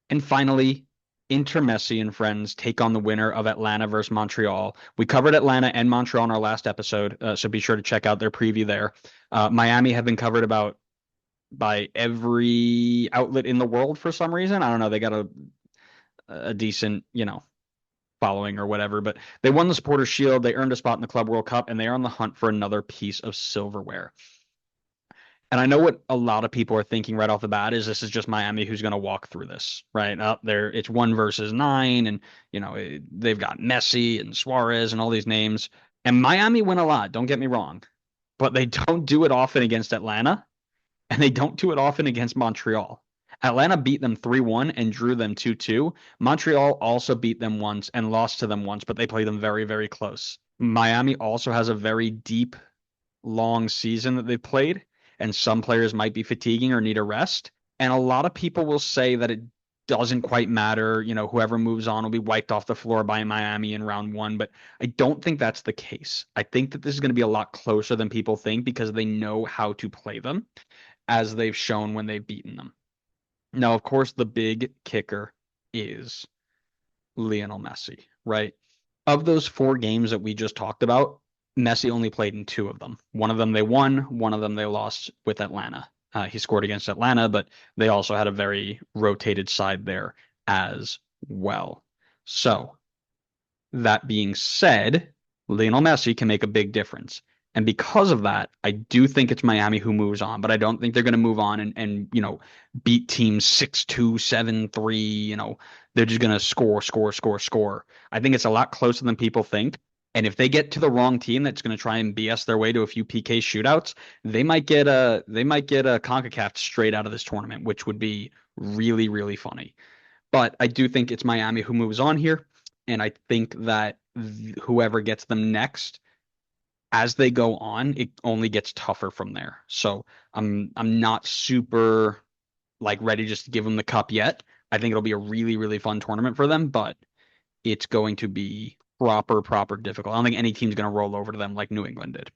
And finally, Inter Messi and friends take on the winner of Atlanta versus Montreal. We covered Atlanta and Montreal in our last episode, so be sure to check out their preview there. Miami have been covered about by every outlet in the world for some reason. I don't know. They got a decent, following or whatever, but they won the Supporters Shield. They earned a spot in the Club World Cup, and they are on the hunt for another piece of silverware. And I know what a lot of people are thinking right off the bat is this is just Miami who's going to walk through this, right? Up there, it's 1 versus 9, and they've got Messi and Suarez and all these names. And Miami win a lot, don't get me wrong, but they don't do it often against Atlanta, and they don't do it often against Montreal. Atlanta beat them 3-1 and drew them 2-2. Montreal also beat them once and lost to them once, but they played them very, very close. Miami also has a very deep, long season that they've played, and some players might be fatiguing or need a rest. And a lot of people will say that it doesn't quite matter. Whoever moves on will be wiped off the floor by Miami in round one, but I don't think that's the case. I think that this is going to be a lot closer than people think because they know how to play them as they've shown when they've beaten them. Now, of course, the big kicker is Lionel Messi, right? Of those 4 games that we just talked about, Messi only played in 2 of them. One of them they won, one of them they lost with Atlanta. He scored against Atlanta, but they also had a very rotated side there as well. So, that being said, Lionel Messi can make a big difference. And because of that, I do think it's Miami who moves on, but I don't think they're going to move on and beat teams 6-2, 7-3. They're just going to score, score, score, score. I think it's a lot closer than people think. And if they get to the wrong team that's going to try and BS their way to a few PK shootouts, they might get a CONCACAF straight out of this tournament, which would be really, really funny. But I do think it's Miami who moves on here, and I think that whoever gets them next, as they go on, it only gets tougher from there. So I'm not super like ready just to give them the cup yet. I think it'll be a really, really fun tournament for them, but it's going to be proper difficult. I don't think any team's going to roll over to them like New England did.